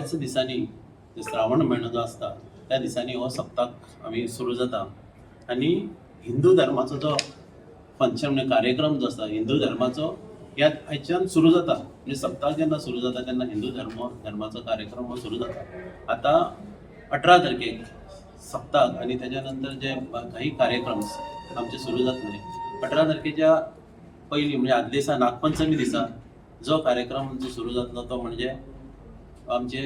ह्याच दिसांनी श्रावण म्हयनो जो आसता त्या दिसांनी हो सप्ताक आमी सुरू जाता आनी हिंदू धर्माचो जो फंक्शन म्हणजे कार्यक्रम जो आसता हिंदू धर्माचो ह्या हाच्यान सुरू जाता म्हणजे सप्ताक जेन्ना सुरू जाता तेन्ना हिंदू धर्माचो कार्यक्रम हो सुरू जाता. आता 18 तारखेक सप्ताक आणि त्याच्यानंतर जे काही कार्यक्रम आमचे सुरू जातले 18 तारखेच्या पहिली म्हणजे आदल्या दिसा नागपंचमी दिसा जो कार्यक्रम आमचो सुरू जातलो तो म्हणजे आमचे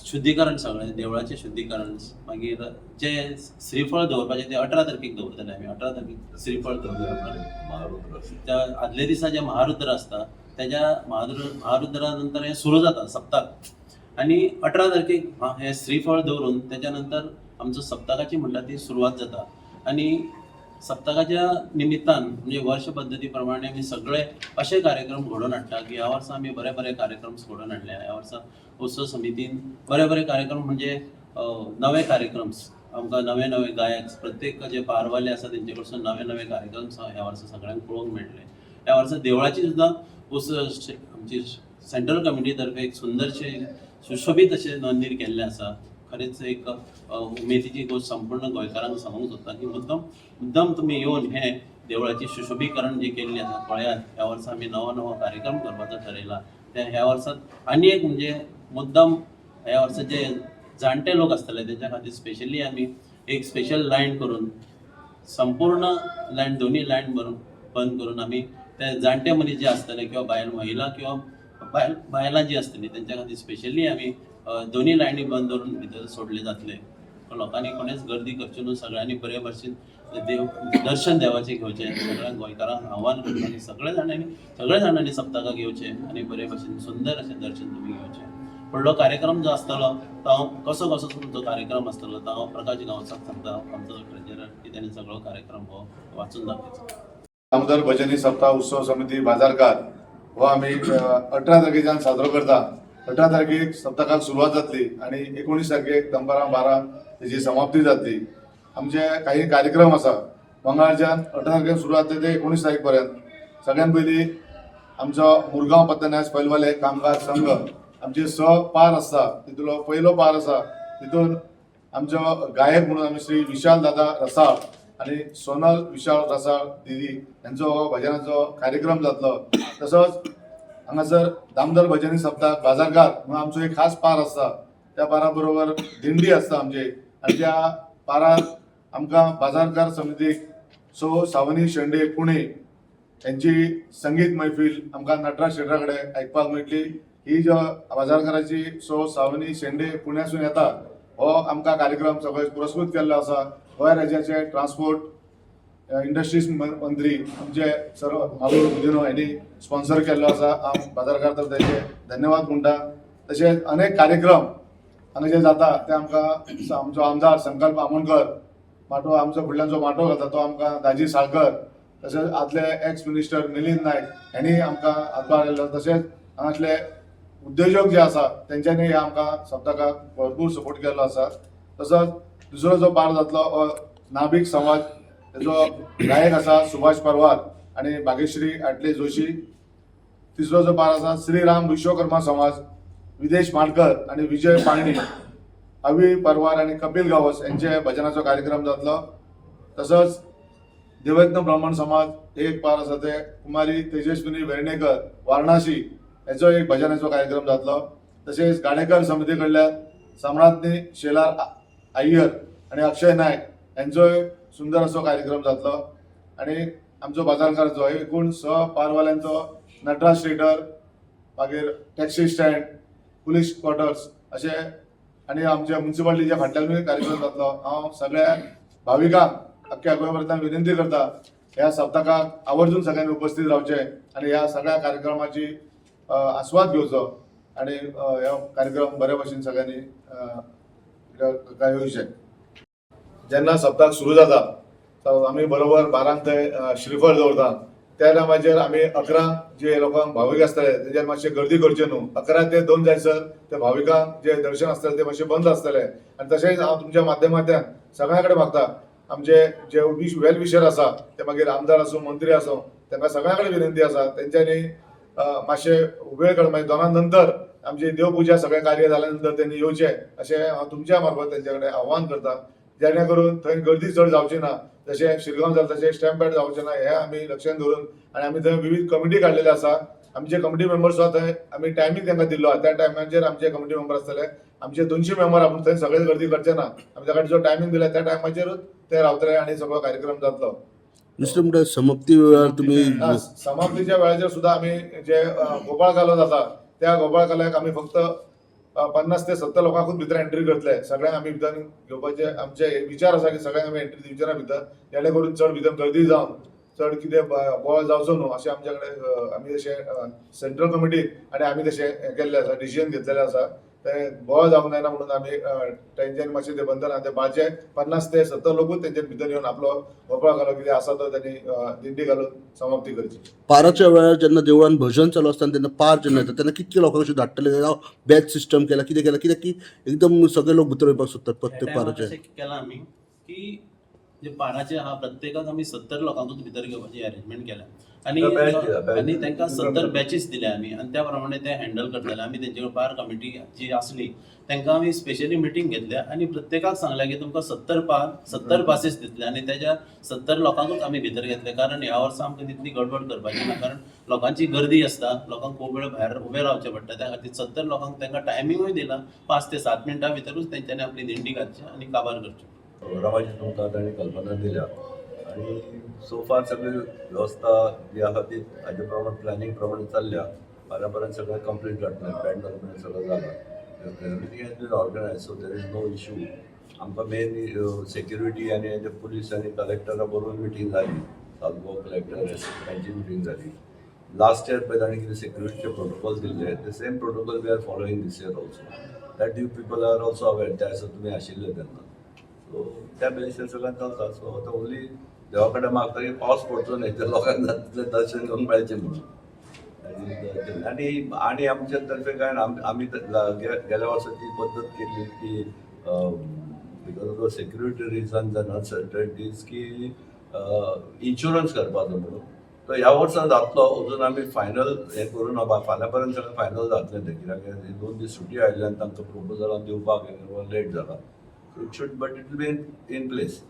शुद्धीकरण सगळें देवळाचें शुद्धीकरण मागीर जे श्रीफळ दवरपाचें ते 18 तारखेक दवरतले आमी 18 तारखेक श्रीफळ दवरतले त्या आदल्या दिसा जे महारुद्र आसता त्याच्या महारुद्रा नंतर हे सुरू जाता सप्ताक आणि 18 तारखेक हे श्रीफळ दवरून त्याच्यानंतर आमचो सप्ताकाची म्हणटा ती सुरवात जाता आणि सप्तकाच्या निमित्तान म्हणजे वर्ष पद्धती प्रमाणे आमी सगळे असे कार्यक्रम घडोवन हाडटा की ह्या वर्सा आमी बरे बरे कार्यक्रम घडोवन हाडले. ह्या वर्सा उत्सव समितीन बरे बरे कार्यक्रम म्हणजे नवे कार्यक्रम आमकां नवे नवे गायक प्रत्येक जे पारवाले आसा तेंचे कडसून नवे नवे कार्यक्रम ह्या वर्सा सगळ्यांक पळोवंक मेळटले. ह्या वर्सा देवळाची सुद्दां आमची सेंट्रल कमिटी तर्फे एक सुंदरशे सुशोभीत अशें नोंदणी केल्लें आसा. खरेंच एक उमेदीची गोष्ट संपूर्ण गोंयकारांक सांगूंक सोदता की मुद्दम तुमी येवन हे देवळाची सुशोभीकरण जी केल्ली आसा पळयात. ह्या वर्सा आमी नवो नवो कार्यक्रम करपाचो ठरयला. ह्या वर्सात आनी एक म्हणजे मुद्दम ह्या वर्सा जे जाणटे लोक आसतले तेंच्या खातीर स्पेशली आमी एक स्पेशल लायन करून संपूर्ण लायन दोन्ही लायन बंद करून आमी ते जाणटे मनीस जे आसतले किंवा महिला किंवा बायलां जी आसतली तेंच्या खातीर स्पेशली आमी दोन्ही लायनी बंद करून भितर सोडले जातले. लोकांनी कोणेच गर्दी करची न्हू. सगळ्यांनी बरे भशेन दर्शन देवाचें घेवचें. सगळ्यांक गोंयकारांक आव्हान करता की सगळे जाणांनी सप्तकाक येवचें आणि बरे भशेन सुंदर अशें दर्शन तुमी घेवचें. व्हडलो कार्यक्रम जो आसतलो तो कसो तुमचो कार्यक्रम आसतलो तो हांव प्रकाश गांवसाक सांगता. आमचो ट्रेजरर की तेणी सगळो कार्यक्रम हो वाचून दाखयचो. दामोदर भजनी सप्ताह उत्सव समिती बाजारकार हो आमी 18 तारखेच्यान साजरो करता. 18 तारखेक सप्तकाक सुरवात जातली आणि 19 तारखेक दनपारां 12 तेजी समाप्ती जातली. आमचे काही कार्यक्रम आसा. मंगळारच्यान 18 तारखेक सुरवात ते 19 तारीख पर्यंत. सगळ्यात पयलीं आमचो मुरगांव पत्तनास पैलवाले कामगार संघ आमचे पार आसता. तितूंतलो पयलो पार आसा तितून आमचो गायक म्हणून आमी श्री विशाल दादा रसाळ आणि सोनल विशाल रसाळ दिदी यांचो हो भजनाचो कार्यक्रम जातलो. तसोच हांगासर दामोदर भजनी सप्ताह बाजारकार म्हणून आमचो एक खास पार आसता. त्या पारा बरोबर दिंडी आसता आमची आणि त्या पारार आमकां बाजारकार समितीक सावनी शेंडे पुणे यांची संगीत मैफिल आमकां नटराज शेटरा कडेन आयकपाक मेळटली. ही जो बाजारकाराची सावनी शेंडे पुण्यासून येता हो आमकां कार्यक्रम सगळे पुरस्कृत केल्लो आसा. गोंय राज्याचे ट्रान्सपोर्ट इंडस्ट्रीज मंत्री आमचे सर्व मागूर मुदिनो यांनी स्पॉन्सर केल्लो आसा. हांव बाजारकार तर ताचे धन्यवाद म्हणटा. तशेंच अनेक कार्यक्रम हांगा जे जाता ते आमकां आमचो आमदार संकल्प आमोणकर माटो आमचो फुडल्यान जो माटो घालता तो आमकां दाजी साळकर तशेंच आदले एक्स मिनिस्टर मिलिंद नायक हांणी आमकां हातभार केल्लो. तशेंच हांगातले उद्योजक जे आसा तेंच्यांनी ह्या आमकां सप्तकाक भरपूर सपोर्ट केल्लो आसा. तसोच दुसरो जो पार जातलो नाभिक समाज तेजो गायक आसा सुभाष परवार आणि भाग्यश्री आटले जोशी. तिसरो जो पार आसा श्रीराम विश्वकर्मा समाज विदेश माडकर आणि विजय पाळणी अवी परवार आणि कपिल गावस यांचे भजनाचो कार्यक्रम जातलो. तसोच देवयत्न ब्राह्मण समाज एक पार आसा ते कुमारी तेजस्विनी वेर्णेकर वारणासी हेचो एक भजनाचो कार्यक्रम जातलो. तशेंच गाडेकर समिती कडल्यान सम्राज्ञी शेलार अय्यर आणि अक्षय नायक यांचोय सुंदर असो कार्यक्रम जातलो. आणि आमचो बाजारकारचो एकूण पारवाल्यांचो नटराज थिएटर मागीर टॅक्सी स्टँड पुलीस क्वॉर्टर्स असे आणि आमच्या म्युन्सिपालिटीच्या फाटल्यानूय कार्यक्रम जातलो. हांव सगळ्या भाविकांक अख्ख्या गोंयभरांतल्यान विनंती करता ह्या सप्तकाक आवर्जून सगळ्यांनी उपस्थित रावचे आणि ह्या सगळ्या कार्यक्रमाची आस्वाद घेवचो आणि ह्या कार्यक्रम बरे भशेन सगळ्यांनी येवचे. जेन्ना सप्ताक सुरू जाता आमी बरोबर 12 थंय श्रीफळ दवरता. त्या टायमाचेर आमी 11 जे लोकांक भावीक आसतले तेजेर मातशें गर्दी करचे न्हू. 11 ते 2 जायसर ते भाविकांक जे दर्शन आसतले ते मातशें बंद आसतले. आनी तशेंच हांव तुमच्या माध्यमांतल्यान सगळ्यां कडेन मागता आमचे जे वेल विशर आसा ते मागीर आमदार आसूं मंत्री आसूं तांकां सगळ्यां कडेन विनंती आसा तेंच्यांनी मातशे वेळ काडून मागीर दोना नंतर आमची देवपुजा सगळें कार्य जाल्या त्यांनी येवचे अशें हांव तुमच्या मार्फत तेंचे कडेन आव्हान करता, जेणे करून थंय गर्दी चड जावची ना, जशें शिरगांव जाता तशें स्टॅम्प पॅड जावचें ना हें आमी लक्षांत दवरून आनी आमी थंय विविध कमिटी काडलेले आसा. आमचे कमिटी मेंबर्स सुद्दां थंय आमी टायमींग तांकां दिल्लो आहा, त्या टायमाचेर आमचे कमिटी मेंबर आसतले. आमचे 200 मेंबर आपूण थंय सगळे गर्दी करचे ना, आमी ताका जो टायमींग दिला त्या टायमाचेरूच ते रावतले आनी सगळो कार्यक्रम जातलो. दुसरें म्हणल्यार समाप्ती वेळार तुमी समाप्तीच्या वेळाचेर सुद्दां आमी जे गोपाळ कालो जाता त्या गोपाळ काल्याक आमी फक्त 50 ते 70 लोकांकूच भितर एंट्री करतले. सगळ्यांक आमी भितर घेवपाचे आमचे विचार आसा की सगळ्यांक आमी एंट्री दिवचे ना भितर, जेणे करून चड भितर गर्दी जावन चड कितें बोवाळ जावचो न्हू अशें आमचे कडेन आमी तशें सेंट्रल कमिटी आनी आमी तशें हें केल्लें आसा, डिसिजन घेतलेलें आसा. ते बोवाळ जावंक जायना म्हणून आमी तेंच्यांनी मातशें तें बंधन आहा तें पाळचें. 50 ते 70 लोकूच तेंचे भितर येवन आपलो गोपाळ कालो कितें आसा तो त्यांनी दिंडी घालून समाप्ती करची. पाराच्या वेळार जेन्ना देवळान भजन चालू आसता तेन्ना पार जेन्ना येता तेन्ना कितके लोकांक अशें धाडटले, बॅच सिस्टम केला, कितें केला, कित्याक की एकदम सगळे लोक भितर येवपाक सोदतात प्रत्येक पाराचे. अशें केलां आमी की जे पाराचे आहा प्रत्येकाक आमी 70 लोकांकूच भितर घेवपाची अरेंजमेंट केल्या आनी आनी तांकां 70 बॅचीस दिल्या आमी आनी त्या प्रमाणे ते हँडल करतले. आमी तेंचे पार कमिटी जी आसली तांकां आमी स्पेशली मिटींग घेतल्या आनी प्रत्येकाक सांगलें की तुमकां 70 पासीस दितले आनी तेज्या 70 लोकांकूच आमी भितर घेतले. कारण ह्या वर्सा आमकां तितली गडबड करपाची ना, कारण लोकांची गर्दी आसता, लोकांक खूब वेळ भायर उबें रावचें पडटा. त्या खातीर 70 लोकांक तांकां टायमिंगूय दिला, 5 ते 7 मिनटां भितरूच तेंच्यांनी आपली दिंडी घालची आनी काबार करची. रामाजी तुमकां तांणी कल्पना दिल्या आणि सो फार सगळी वेवस्था जी आसा ती हाजे प्रमाणे प्लॅनिंग प्रमाणे चल्ल्या. पर्यंत सगळें कंप्लीट जातलें, बँड घालून सगळं जालां. Everything has been organise, so there is no issue. आमकां मेन सेक्युरिटी आनी हेजे पुलीस आनी कलेक्टरा बरोबर मिटींग जाली, सालगांव कलेक्टर तांची मिटींग जाली. लास्ट इयर पळय तांणी कितें सेक्युरिटीचे प्रोटोकॉल दिल्ले, the same protocol we are following this year also. That you people are also aware, त्या दिसा तुमी आशिल्ले तेन्ना. सो त्या बेसीर सगळ्यांत चलता. सो आतां ओन्ली देवा कडेन मागता की पावस पडचो न्हय, ते लोकांक तितलें दर्शन घेवंक मेळचें म्हणून. आनी आमचे तर्फे काय ना, आमी गेल्या वर्साची पद्दत केल्ली की बिकॉज ऑफ सेक्युरिटी रिजन्स आनी अनसर्टनिटीज की इन्शुरन्स करपाचो म्हणून. तो ह्या वर्सा जातलो, अजून आमी फायनल हें करून फाल्यां पर्यंत सगळें फायनल जातलें तें, कित्याक 2 दीस सुटी आयिल्ल्यान तांकां प्रोपोजलां दिवपाक लेट जाला. It should but it will be in place.